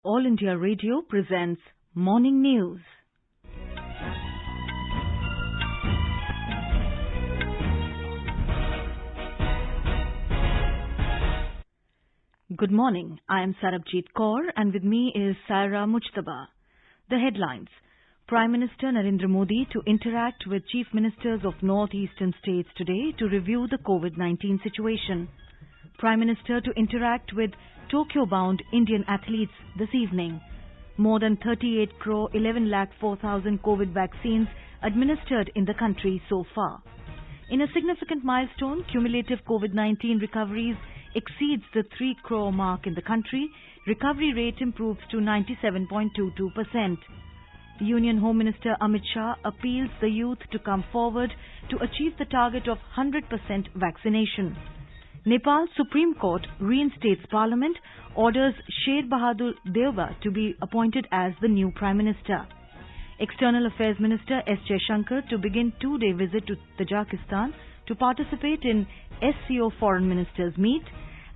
All India Radio presents Morning News. Good morning. I am Sarabjit Kaur and with me is Saira Mujtaba. The headlines. Prime Minister Narendra Modi to interact with Chief Ministers of North-Eastern states today to review the COVID-19 situation. Prime Minister to interact with Tokyo-bound Indian athletes this evening. More than 38 crore 11 lakh 4,000 COVID vaccines administered in the country so far. In a significant milestone, cumulative COVID-19 recoveries exceeds the 3 crore mark in the country. Recovery rate improves to 97.22%. Union Home Minister Amit Shah appeals the youth to come forward to achieve the target of 100% vaccination. Nepal Supreme Court reinstates Parliament, orders Sher Bahadur Deuba to be appointed as the new Prime Minister. External Affairs Minister S. Jaishankar to begin two-day visit to Tajikistan to participate in SCO Foreign Ministers Meet.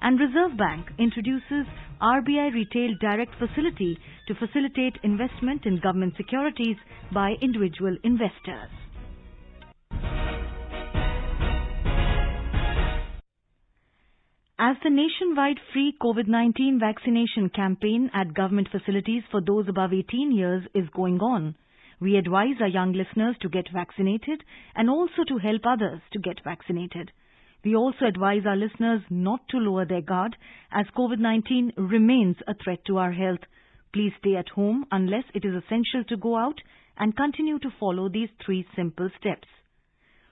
And Reserve Bank introduces RBI Retail Direct Facility to facilitate investment in government securities by individual investors. As the nationwide free COVID-19 vaccination campaign at government facilities for those above 18 years is going on, we advise our young listeners to get vaccinated and also to help others to get vaccinated. We also advise our listeners not to lower their guard as COVID-19 remains a threat to our health. Please stay at home unless it is essential to go out and continue to follow these 3 simple steps.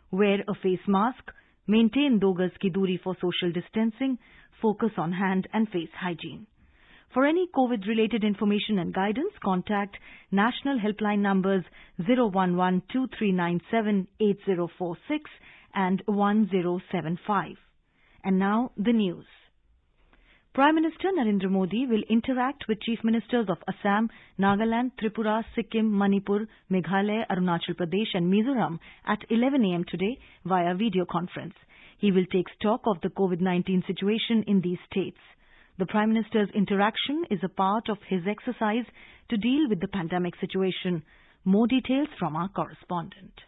Wear a face mask, maintain 2 gaz ki duri for social distancing, focus on hand and face hygiene. For any COVID-related information and guidance, contact national helpline numbers 011-2397-8046 and 1075. And now the news. Prime Minister Narendra Modi will interact with Chief Ministers of Assam, Nagaland, Tripura, Sikkim, Manipur, Meghalaya, Arunachal Pradesh and Mizoram at 11 a.m. today via video conference. He will take stock of the COVID-19 situation in these states. The Prime Minister's interaction is a part of his exercise to deal with the pandemic situation. More details from our correspondent.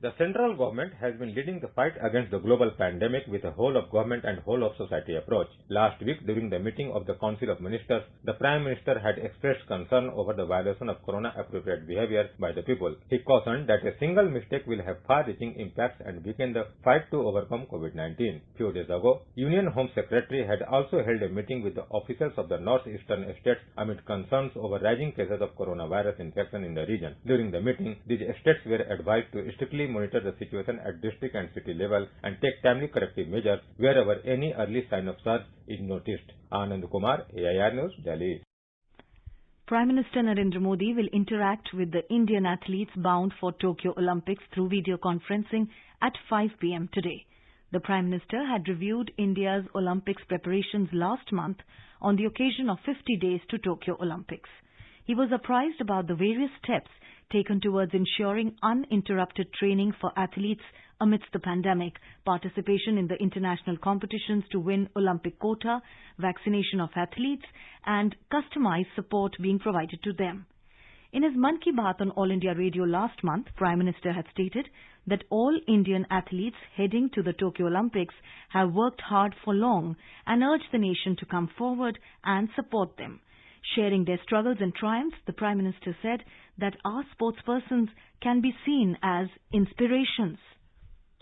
The central government has been leading the fight against the global pandemic with a whole of government and whole of society approach. Last week, during the meeting of the Council of Ministers, the Prime Minister had expressed concern over the violation of corona-appropriate behavior by the people. He cautioned that a single mistake will have far-reaching impacts and weaken the fight to overcome COVID-19. Few days ago, Union Home Secretary had also held a meeting with the officials of the northeastern states amid concerns over rising cases of coronavirus infection in the region. During the meeting, these states were advised to strictly monitor the situation at district and city level and take timely corrective measures wherever any early sign of surge is noticed. Anand Kumar, AIR News, Delhi. Prime Minister Narendra Modi will interact with the Indian athletes bound for Tokyo Olympics through video conferencing at 5 p.m. today. The Prime Minister had reviewed India's Olympics preparations last month on the occasion of 50 days to Tokyo Olympics. He was apprised about the various steps taken towards ensuring uninterrupted training for athletes amidst the pandemic, participation in the international competitions to win Olympic quota, vaccination of athletes, and customized support being provided to them. In his Mann Ki Baat on All India Radio last month, Prime Minister had stated that all Indian athletes heading to the Tokyo Olympics have worked hard for long and urged the nation to come forward and support them. Sharing their struggles and triumphs, the Prime Minister said that our sportspersons can be seen as inspirations.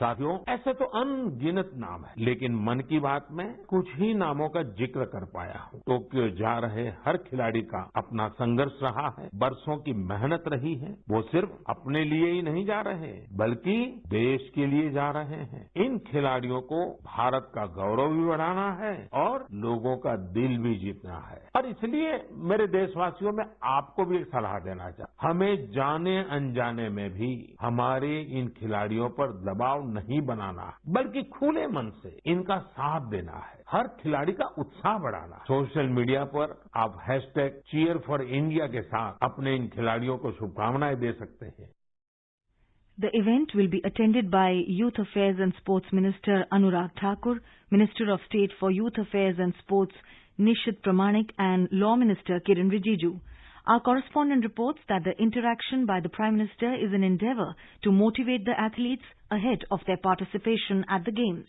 साथियों, ऐसे तो अनगिनत नाम है, लेकिन मन की बात में कुछ ही नामों का जिक्र कर पाया हूँ। टोक्यो जा रहे हर खिलाड़ी का अपना संघर्ष रहा है, बरसों की मेहनत रही है। वो सिर्फ अपने लिए ही नहीं जा रहे, बल्कि देश के लिए जा रहे हैं। इन खिलाड़ियों को भारत का गौरव भी बढ़ाना है और लोगों का दिल भी जीतना है। और इसलिए मेरे देशवासियों में आपको भी एक सलाह देना चाहता हूँ। हमें जाने अनजाने में भी हमारे इन खिलाड़ियों पर दबाव नहीं बनाना, बल्कि खुले मन से इनका साथ देना है। हर खिलाड़ी का उत्साह बढ़ाना। सोशल मीडिया पर आप #Cheer4India के साथ अपने इन खिलाड़ियों को शुभकामनाएं दे सकते हैं। The event will be attended by Youth Affairs and Sports Minister Anurag Thakur, Minister of State for Youth Affairs and Sports Nishit Pramanik and Law Minister Kiren Rijiju. Our correspondent reports that the interaction by the Prime Minister is an endeavour to motivate the athletes ahead of their participation at the Games.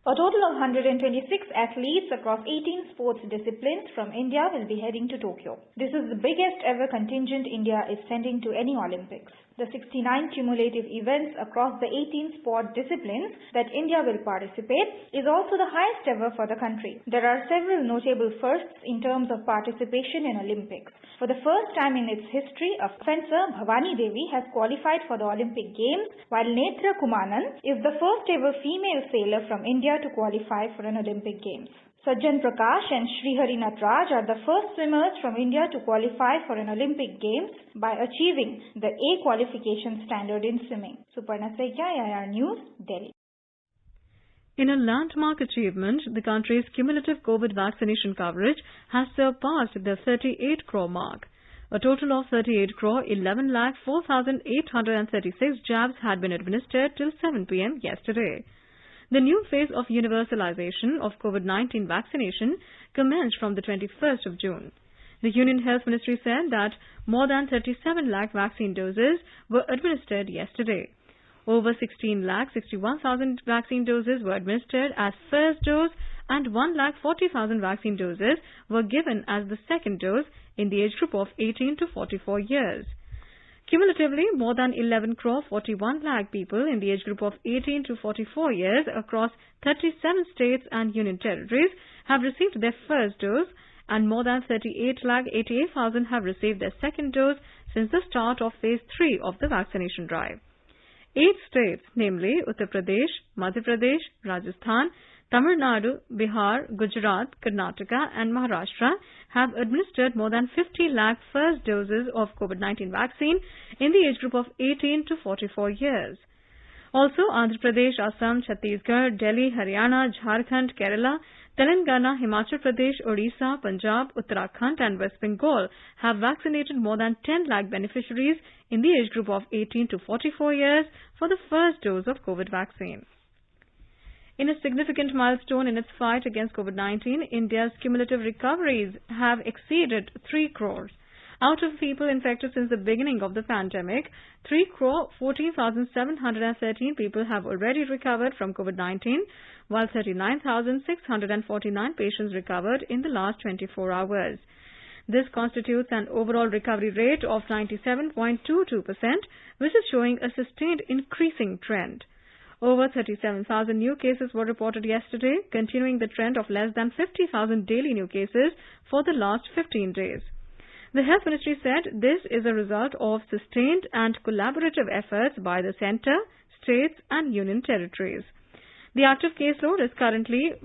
A total of 126 athletes across 18 sports disciplines from India will be heading to Tokyo. This is the biggest ever contingent India is sending to any Olympics. The 69 cumulative events across the 18 sport disciplines that India will participate is also the highest ever for the country. There are several notable firsts in terms of participation in Olympics. For the first time in its history, a fencer, Bhavani Devi, has qualified for the Olympic Games, while Netra Kumanan is the first ever female sailor from India to qualify for an Olympic Games. Sajjan Prakash and Srihari Natraj are the first swimmers from India to qualify for an Olympic Games by achieving the A qualification standard in swimming. Suparna Saikia, IR News, Delhi. In a landmark achievement, the country's cumulative COVID vaccination coverage has surpassed the 38 crore mark. A total of 38 crore 11,04,836 jabs had been administered till 7 p.m. yesterday. The new phase of universalization of COVID-19 vaccination commenced from the 21st of June. The Union Health Ministry said that more than 37 lakh vaccine doses were administered yesterday. Over 16,61,000 vaccine doses were administered as first dose and 1,40,000 vaccine doses were given as the second dose in the age group of 18 to 44 years. Cumulatively, more than 11 crore 41 lakh people in the age group of 18 to 44 years across 37 states and union territories have received their first dose, and more than 38 lakh 88,000 have received their second dose since the start of phase 3 of the vaccination drive. 8 states, namely Uttar Pradesh, Madhya Pradesh, Rajasthan, Tamil Nadu, Bihar, Gujarat, Karnataka and Maharashtra have administered more than 50 lakh first doses of COVID-19 vaccine in the age group of 18 to 44 years. Also, Andhra Pradesh, Assam, Chhattisgarh, Delhi, Haryana, Jharkhand, Kerala, Telangana, Himachal Pradesh, Odisha, Punjab, Uttarakhand and West Bengal have vaccinated more than 10 lakh beneficiaries in the age group of 18 to 44 years for the first dose of COVID vaccine. In a significant milestone in its fight against COVID-19, India's cumulative recoveries have exceeded 3 crores. Out of people infected since the beginning of the pandemic, 3 crore 14,713 people have already recovered from COVID-19, while 39,649 patients recovered in the last 24 hours. This constitutes an overall recovery rate of 97.22%, which is showing a sustained increasing trend. Over 37,000 new cases were reported yesterday, continuing the trend of less than 50,000 daily new cases for the last 15 days. The Health Ministry said this is a result of sustained and collaborative efforts by the centre, states and union territories. The active caseload is currently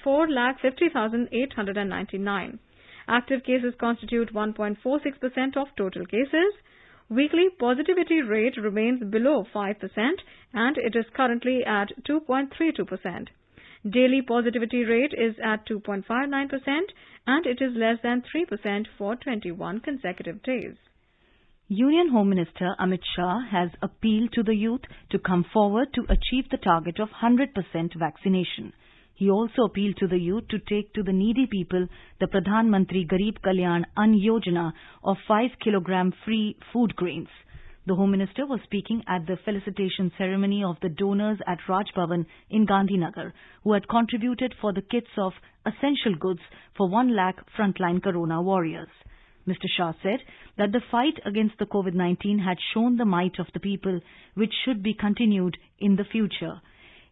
4,50,899. Active cases constitute 1.46% of total cases. Weekly positivity rate remains below 5% and it is currently at 2.32%. Daily positivity rate is at 2.59% and it is less than 3% for 21 consecutive days. Union Home Minister Amit Shah has appealed to the youth to come forward to achieve the target of 100% vaccination. He also appealed to the youth to take to the needy people the Pradhan Mantri Garib Kalyan Ann Yojana of 5 kilogram free food grains. The Home Minister was speaking at the felicitation ceremony of the donors at Raj Bhavan in Gandhinagar, who had contributed for the kits of essential goods for 1 lakh frontline corona warriors. Mr. Shah said that the fight against the COVID-19 had shown the might of the people, which should be continued in the future.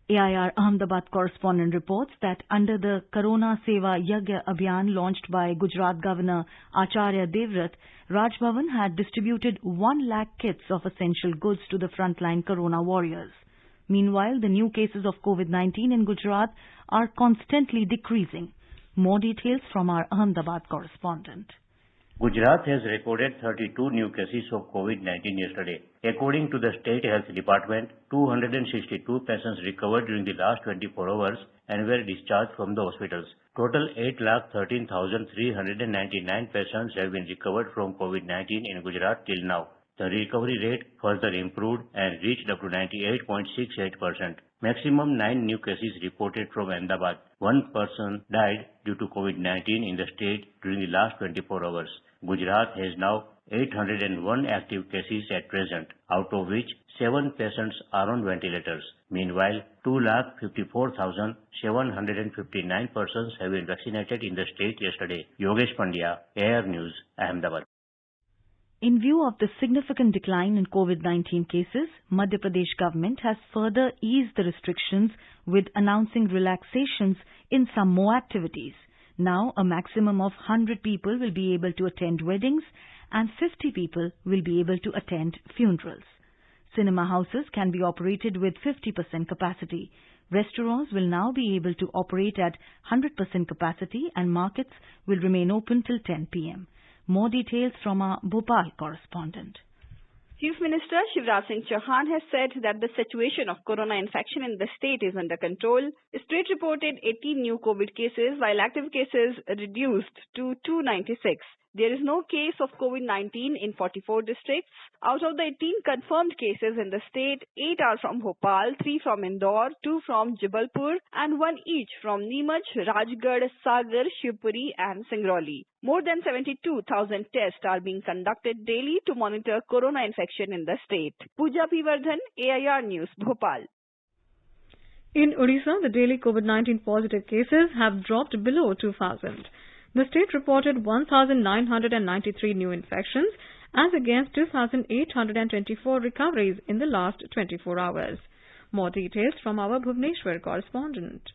AIR Ahmedabad correspondent reports that under the Corona Seva Yagya Abhiyan launched by Gujarat Governor Acharya Devvrat, Raj Bhavan had distributed 1 lakh kits of essential goods to the frontline corona warriors. Meanwhile, the new cases of COVID-19 in Gujarat are constantly decreasing. More details from our Ahmedabad correspondent. Gujarat has recorded 32 new cases of COVID-19 yesterday. According to the State Health Department, 262 patients recovered during the last 24 hours and were discharged from the hospitals. Total 8,13,399 patients have been recovered from COVID-19 in Gujarat till now. The recovery rate further improved and reached up to 98.68%. Maximum 9 new cases reported from Ahmedabad. One person died due to COVID-19 in the state during the last 24 hours. Gujarat has now 801 active cases at present, out of which 7 patients are on ventilators. Meanwhile, 2,54,759 persons have been vaccinated in the state yesterday. Yogesh Pandya, Air News, Ahmedabad. In view of the significant decline in COVID-19 cases, Madhya Pradesh government has further eased the restrictions with announcing relaxations in some more activities. Now, a maximum of 100 people will be able to attend weddings and 50 people will be able to attend funerals. Cinema houses can be operated with 50% capacity. Restaurants will now be able to operate at 100% capacity and markets will remain open till 10 p.m. More details from our Bhopal correspondent. Chief Minister Shivraj Singh Chauhan has said that the situation of corona infection in the state is under control. The state reported 18 new COVID cases while active cases reduced to 296. There is no case of COVID-19 in 44 districts. Out of the 18 confirmed cases in the state, 8 are from Bhopal, 3 from Indore, 2 from Jabalpur and 1 each from Neemaj, Rajgarh, Sagar, Shivpuri and Singrauli. More than 72,000 tests are being conducted daily to monitor corona infection in the state. Pooja P. Vardhan, AIR News, Bhopal. In Odisha, the daily COVID-19 positive cases have dropped below 2,000. The state reported 1,993 new infections as against 2,824 recoveries in the last 24 hours. More details from our Bhubaneswar correspondent.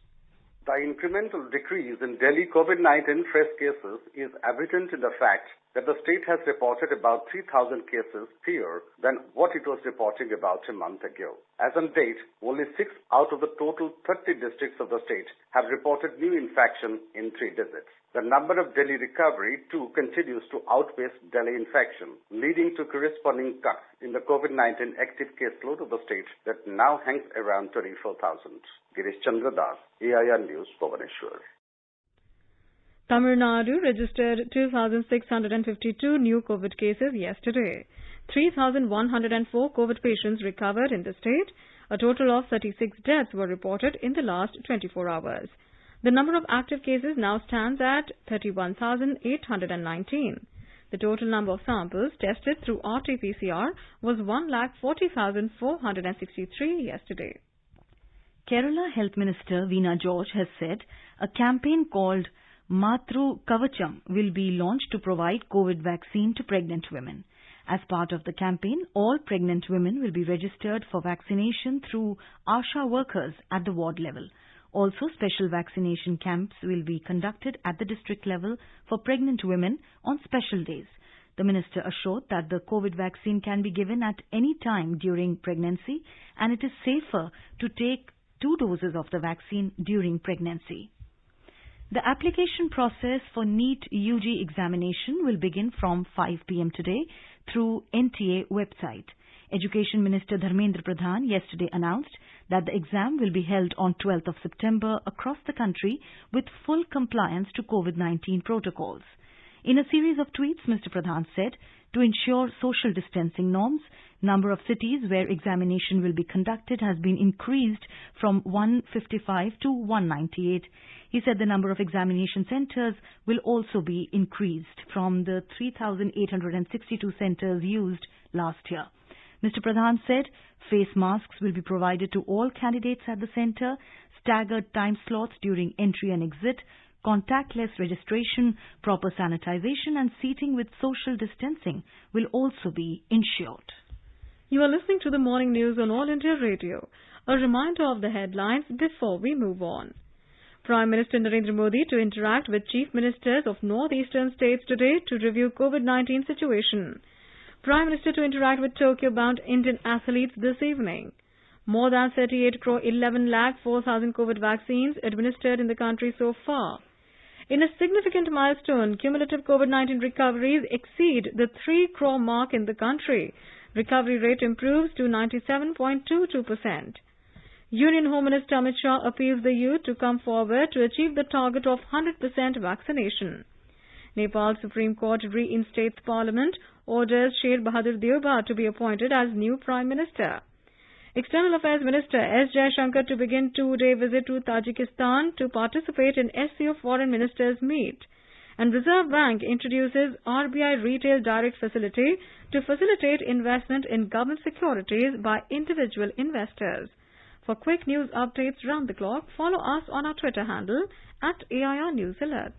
The incremental decrease in Delhi COVID-19 fresh cases is evident in the fact that the state has reported about 3,000 cases fewer than what it was reporting about a month ago. As on date, only 6 out of the total 30 districts of the state have reported new infection in 3 digits. The number of Delhi recovery, too, continues to outpace Delhi infection, leading to corresponding cuts in the COVID-19 active caseload of the state that now hangs around 24,000. Girish Chandra Das, AIR News, Bhubaneswar. Tamil Nadu registered 2,652 new COVID cases yesterday. 3,104 COVID patients recovered in the state. A total of 36 deaths were reported in the last 24 hours. The number of active cases now stands at 31,819. The total number of samples tested through RT-PCR was 1,40,463 yesterday. Kerala Health Minister Veena George has said a campaign called Matru Kavacham will be launched to provide COVID vaccine to pregnant women. As part of the campaign, all pregnant women will be registered for vaccination through ASHA workers at the ward level. Also, special vaccination camps will be conducted at the district level for pregnant women on special days. The minister assured that the COVID vaccine can be given at any time during pregnancy and it is safer to take 2 doses of the vaccine during pregnancy. The application process for NEET UG examination will begin from 5 p.m. today through NTA website. Education Minister Dharmendra Pradhan yesterday announced that the exam will be held on 12th of September across the country with full compliance to COVID-19 protocols. In a series of tweets, Mr. Pradhan said, to ensure social distancing norms, number of cities where examination will be conducted has been increased from 155 to 198. He said the number of examination centres will also be increased from the 3,862 centres used last year. Mr. Pradhan said face masks will be provided to all candidates at the centre, staggered time slots during entry and exit, contactless registration, proper sanitization and seating with social distancing will also be ensured. You are listening to the morning news on All India Radio. A reminder of the headlines before we move on. Prime Minister Narendra Modi to interact with Chief Ministers of northeastern states today to review COVID-19 situation. Prime Minister to interact with Tokyo-bound Indian athletes this evening. More than 38 crore 11 lakh 4,000 COVID vaccines administered in the country so far. In a significant milestone, cumulative COVID-19 recoveries exceed the 3 crore mark in the country. Recovery rate improves to 97.22%. Union Home Minister Amit Shah appeals the youth to come forward to achieve the target of 100% vaccination. Nepal Supreme Court reinstates Parliament, orders Sher Bahadur Deoba to be appointed as new Prime Minister. External Affairs Minister S. Jaishankar to begin two-day visit to Tajikistan to participate in SCO Foreign Ministers Meet. And Reserve Bank introduces RBI Retail Direct Facility to facilitate investment in government securities by individual investors. For quick news updates round the clock, follow us on our Twitter handle @AIR News Alerts.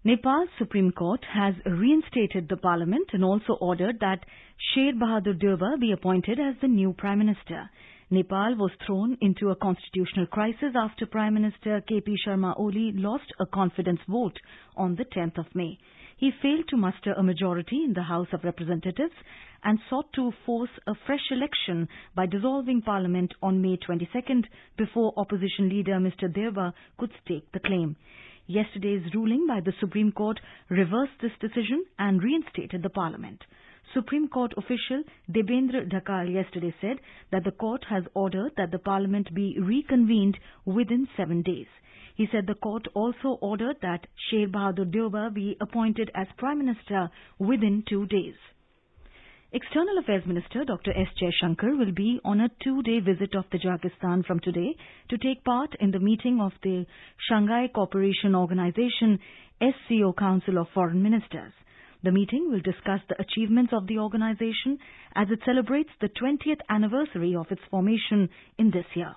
Nepal's Supreme Court has reinstated the parliament and also ordered that Sher Bahadur Deuba be appointed as the new Prime Minister. Nepal was thrown into a constitutional crisis after Prime Minister KP Sharma Oli lost a confidence vote on the 10th of May. He failed to muster a majority in the House of Representatives and sought to force a fresh election by dissolving Parliament on May 22nd before opposition leader Mr. Deuba could stake the claim. Yesterday's ruling by the Supreme Court reversed this decision and reinstated the Parliament. Supreme Court official Debendra Dhakal yesterday said that the court has ordered that the Parliament be reconvened within 7 days. He said the court also ordered that Sher Bahadur Deuba be appointed as Prime Minister within 2 days. External Affairs Minister Dr. S. Jaishankar will be on a 2-day visit of Tajikistan from today to take part in the meeting of the Shanghai Cooperation Organization SCO Council of Foreign Ministers. The meeting will discuss the achievements of the organization as it celebrates the 20th anniversary of its formation in this year.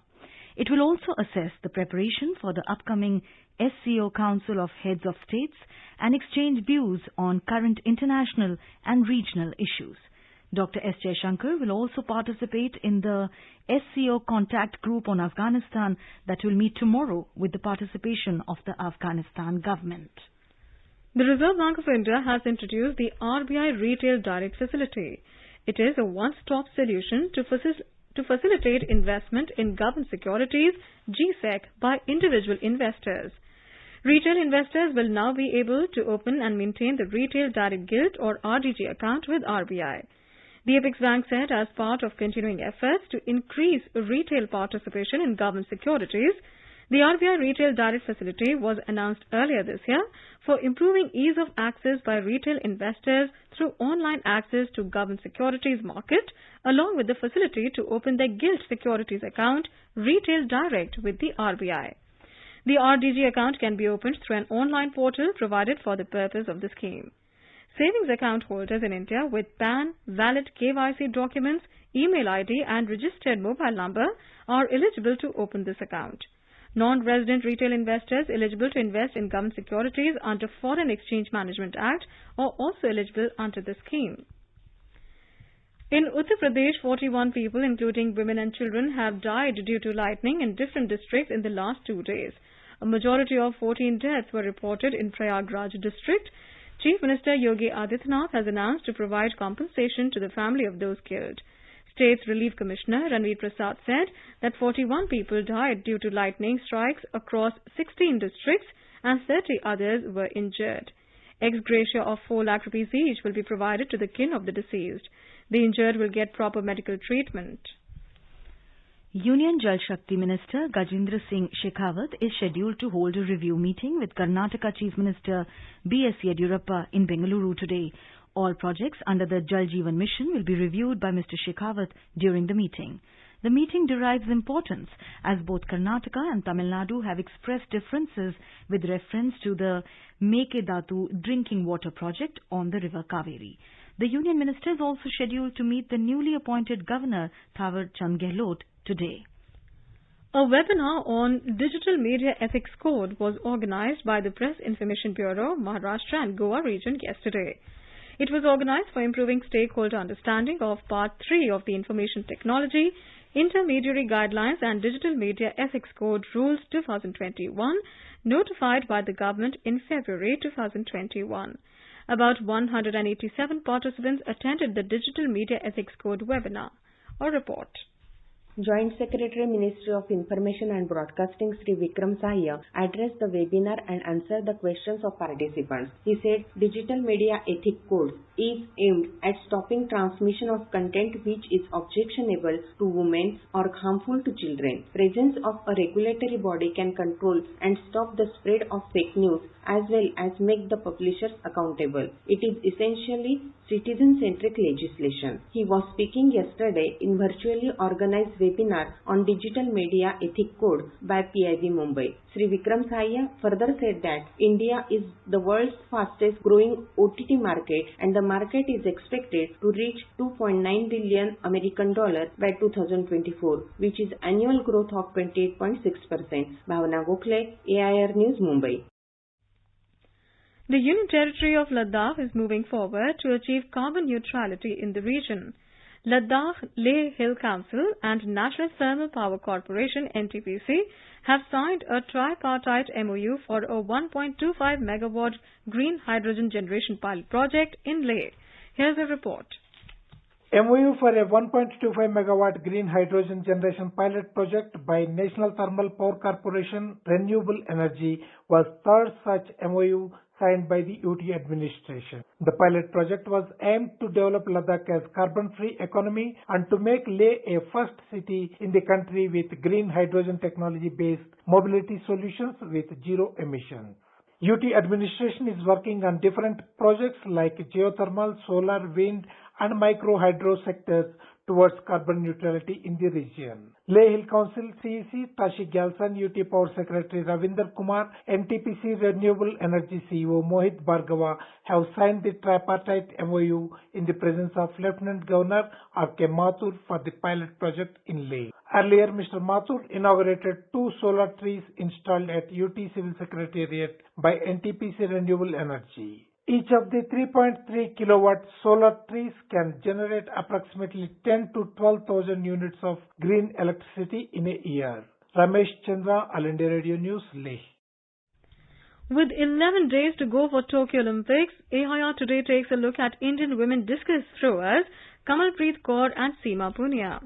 It will also assess the preparation for the upcoming SCO Council of Heads of States and exchange views on current international and regional issues. Dr. S. Jaishankar will also participate in the SCO Contact Group on Afghanistan that will meet tomorrow with the participation of the Afghanistan government. The Reserve Bank of India has introduced the RBI Retail Direct Facility. It is a one-stop solution to facilitate investment in government securities, GSEC, by individual investors. Retail investors will now be able to open and maintain the Retail Direct Gilt or RDG account with RBI. The Apex Bank said as part of continuing efforts to increase retail participation in government securities, the RBI Retail Direct Facility was announced earlier this year for improving ease of access by retail investors through online access to government securities market, along with the facility to open their gilt securities account Retail Direct with the RBI. The RDG account can be opened through an online portal provided for the purpose of the scheme. Savings account holders in India with PAN, valid KYC documents, email ID and registered mobile number are eligible to open this account. Non-resident retail investors eligible to invest in government securities under Foreign Exchange Management Act are also eligible under the scheme. In Uttar Pradesh, 41 people, including women and children, have died due to lightning in different districts in the last 2 days. A majority of 14 deaths were reported in Prayagraj district. Chief Minister Yogi Adityanath has announced to provide compensation to the family of those killed. State's Relief Commissioner Ranveer Prasad said that 41 people died due to lightning strikes across 16 districts and 30 others were injured. Ex gratia of 4 lakh rupees each will be provided to the kin of the deceased. The injured will get proper medical treatment. Union Jal Shakti Minister Gajendra Singh Shekhawat is scheduled to hold a review meeting with Karnataka Chief Minister B.S. Yediyurappa in Bengaluru today. All projects under the Jal Jeevan Mission will be reviewed by Mr. Shekhawat during the meeting. The meeting derives importance as both Karnataka and Tamil Nadu have expressed differences with reference to the Mekedatu drinking water project on the river Kaveri. The Union Minister is also scheduled to meet the newly appointed Governor Thawar Chand Gehlot today. A webinar on Digital Media Ethics Code was organized by the Press Information Bureau, Maharashtra and Goa region yesterday. It was organized for improving stakeholder understanding of Part 3 of the Information Technology, Intermediary Guidelines and Digital Media Ethics Code Rules 2021, notified by the government in February 2021. About 187 participants attended the Digital Media Ethics Code webinar. A report. Joint Secretary, Ministry of Information and Broadcasting Sri Vikram Sahya addressed the webinar and answered the questions of participants. He said Digital Media Ethics Code is aimed at stopping transmission of content which is objectionable to women or harmful to children. Presence of a regulatory body can control and stop the spread of fake news as well as make the publishers accountable. It is essentially citizen-centric legislation. He was speaking yesterday in virtually organized webinar on Digital Media Ethic Code by PIB Mumbai. Sri Vikram Sahaya further said that India is the world's fastest growing OTT market and the market is expected to reach $2.9 billion American dollars by 2024, which is annual growth of 28.6%. Bhavana Gokhale, AIR News, Mumbai. The Union Territory of Ladakh is moving forward to achieve carbon neutrality in the region. Ladakh Leh Hill Council and National Thermal Power Corporation (NTPC) have signed a tripartite MOU for a 1.25 megawatt green hydrogen generation pilot project in Leh. Here's a report. MOU for a 1.25 megawatt green hydrogen generation pilot project by National Thermal Power Corporation Renewable Energy was third such MOU signed by the UT administration. The pilot project was aimed to develop Ladakh as carbon-free economy and to make Leh a first city in the country with green hydrogen technology-based mobility solutions with zero emissions. UT administration is working on different projects like geothermal, solar, wind and micro-hydro sectors towards carbon neutrality in the region. Leh Hill Council CEC Tashi Gyalsan, UT Power Secretary Ravinder Kumar, NTPC Renewable Energy CEO Mohit Bhargava have signed the tripartite MOU in the presence of Lieutenant Governor R.K. Mathur for the pilot project in Leh. Earlier, Mr. Mathur inaugurated 2 solar trees installed at UT Civil Secretariat by NTPC Renewable Energy. Each of the 3.3 kilowatt solar trees can generate approximately 10 to 12,000 units of green electricity in a year. Ramesh Chandra, All India Radio News, Leh. With 11 days to go for Tokyo Olympics, AIR today takes a look at Indian women discus throwers Kamalpreet Kaur and Seema Punia.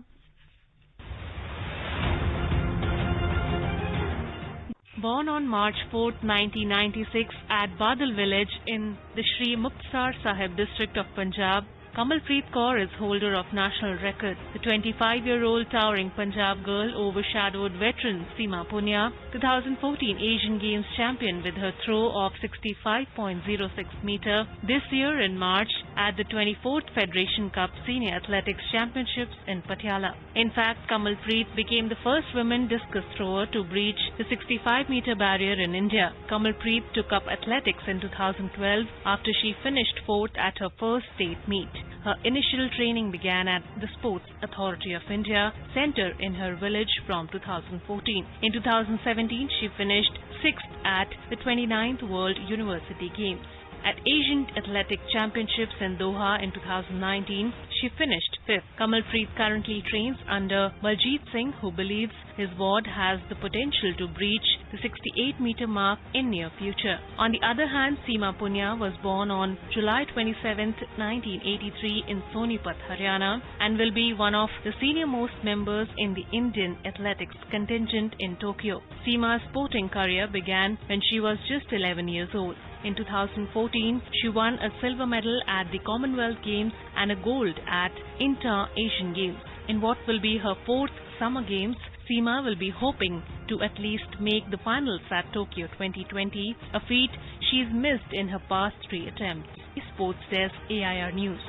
Born on March 4, 1996 at Badal village in the Sri Muktsar Sahib district of Punjab, Kamalpreet Kaur is holder of national record. The 25-year-old towering Punjab girl overshadowed veteran Seema Punia, 2014 Asian Games champion with her throw of 65.06 meter this year in March at the 24th Federation Cup Senior Athletics Championships in Patiala. In fact, Kamalpreet became the first woman discus thrower to breach the 65-meter barrier in India. Kamalpreet took up athletics in 2012 after she finished 4th at her first state meet. Her initial training began at the Sports Authority of India Centre in her village from 2014. In 2017, she finished 6th at the 29th World University Games. At Asian Athletic Championships in Doha in 2019, she finished 5th. Kamalpreet currently trains under Baljeet Singh, who believes his ward has the potential to breach the 68-meter mark in near future. On the other hand, Seema Punia was born on July 27, 1983 in Sonipat, Haryana, and will be one of the senior-most members in the Indian athletics contingent in Tokyo. Seema's sporting career began when she was just 11 years old. In 2014, she won a silver medal at the Commonwealth Games and a gold at Inter-Asian Games. In what will be her 4th Summer Games, Seema will be hoping to at least make the finals at Tokyo 2020, a feat she's missed in her past 3 attempts. Sports Desk, AIR News.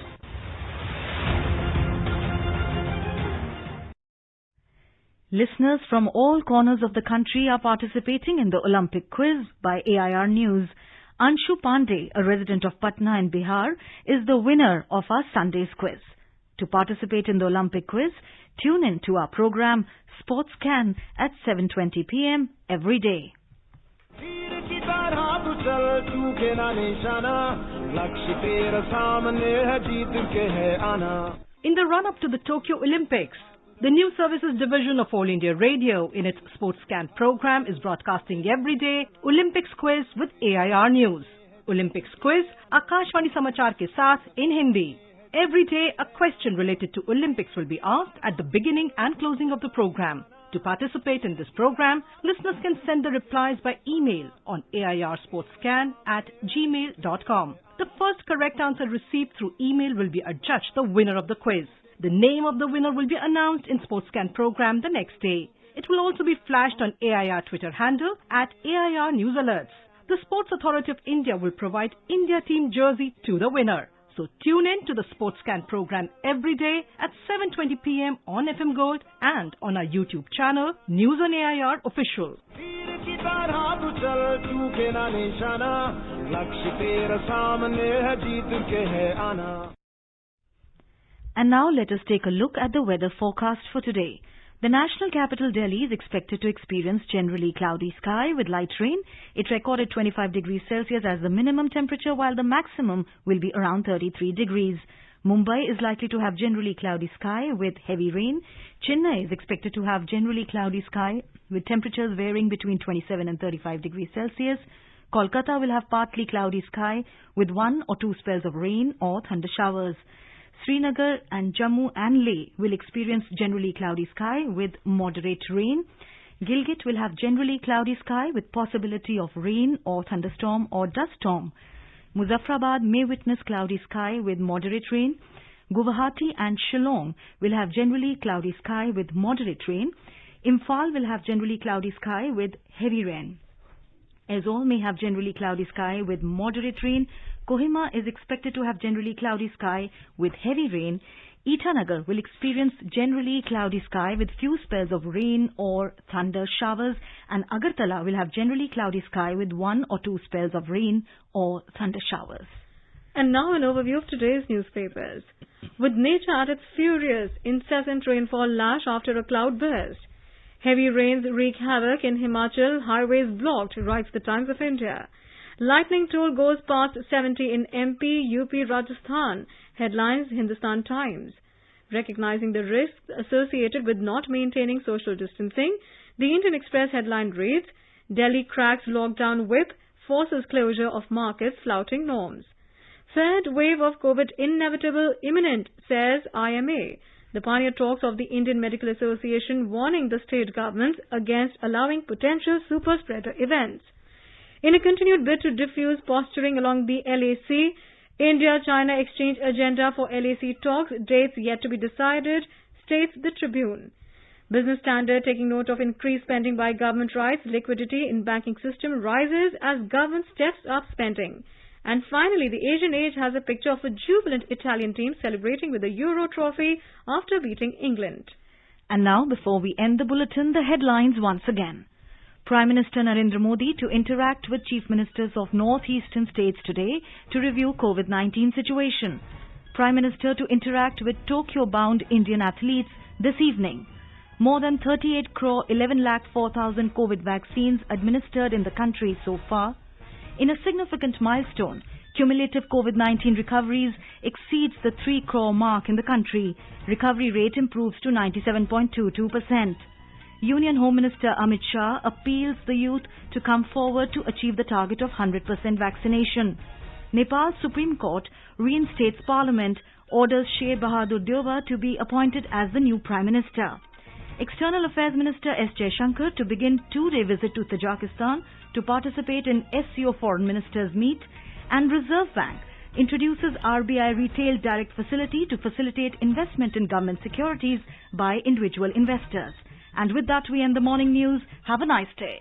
Listeners from all corners of the country are participating in the Olympic quiz by AIR News. Anshu Pandey, a resident of Patna in Bihar, is the winner of our Sunday's quiz. To participate in the Olympic quiz, tune in to our program Sports Can at 7:20 p.m. every day. In the run-up to the Tokyo Olympics, the News Services Division of All India Radio in its Sports Scan program is broadcasting every day Olympics Quiz with AIR News. Olympics Quiz, Akashvani Samachar ke saath in Hindi. Every day, a question related to Olympics will be asked at the beginning and closing of the program. To participate in this program, listeners can send the replies by email on airsportscan@gmail.com. The first correct answer received through email will be adjudged the winner of the quiz. The name of the winner will be announced in SportsCan program the next day. It will also be flashed on AIR Twitter handle @AIR News Alerts. The Sports Authority of India will provide India team jersey to the winner. So tune in to the SportsCan program every day at 7:20 p.m. on FM Gold and on our YouTube channel, News on AIR Official. And now let us take a look at the weather forecast for today. The national capital Delhi is expected to experience generally cloudy sky with light rain. It recorded 25 degrees Celsius as the minimum temperature, while the maximum will be around 33 degrees. Mumbai is likely to have generally cloudy sky with heavy rain. Chennai is expected to have generally cloudy sky with temperatures varying between 27 and 35 degrees Celsius. Kolkata will have partly cloudy sky with 1 or 2 spells of rain or thunder showers. Srinagar and Jammu and Leh will experience generally cloudy sky with moderate rain. Gilgit will have generally cloudy sky with possibility of rain or thunderstorm or dust storm. Muzaffarabad may witness cloudy sky with moderate rain. Guwahati and Shillong will have generally cloudy sky with moderate rain. Imphal will have generally cloudy sky with heavy rain. Aizawl may have generally cloudy sky with moderate rain. Kohima is expected to have generally cloudy sky with heavy rain. Itanagar will experience generally cloudy sky with few spells of rain or thunder showers, and Agartala will have generally cloudy sky with 1 or 2 spells of rain or thunder showers. And now an overview of today's newspapers. With nature at its furious, incessant rainfall lash after a cloud burst. Heavy rains wreak havoc in Himachal, highways blocked, writes the Times of India. Lightning toll goes past 70 in MP, UP, Rajasthan, headlines Hindustan Times. Recognizing the risks associated with not maintaining social distancing, the Indian Express headline reads, Delhi cracks lockdown whip, forces closure of markets flouting norms. Third wave of COVID inevitable, imminent, says IMA. The pioneer talks of the Indian Medical Association warning the state governments against allowing potential super spreader events. In a continued bid to diffuse posturing along the LAC, India-China exchange agenda for LAC talks, dates yet to be decided, states the Tribune. Business Standard taking note of increased spending by government writes liquidity in banking system rises as government steps up spending. And finally, the Asian Age has a picture of a jubilant Italian team celebrating with the Euro trophy after beating England. And now, before we end the bulletin, the headlines once again. Prime Minister Narendra Modi to interact with Chief Ministers of Northeastern states today to review COVID-19 situation. Prime Minister to interact with Tokyo-bound Indian athletes this evening. More than 38 crore 11 lakh 4,000 COVID vaccines administered in the country so far. In a significant milestone, cumulative COVID-19 recoveries exceeds the 3 crore mark in the country. Recovery rate improves to 97.22%. Union Home Minister Amit Shah appeals the youth to come forward to achieve the target of 100% vaccination. Nepal's Supreme Court reinstates Parliament, orders Sher Bahadur Deuba to be appointed as the new Prime Minister. External Affairs Minister S. Jaishankar to begin two-day visit to Tajikistan to participate in SCO Foreign Ministers meet, and Reserve Bank introduces RBI Retail Direct Facility to facilitate investment in government securities by individual investors. And with that, we end the morning news. Have a nice day.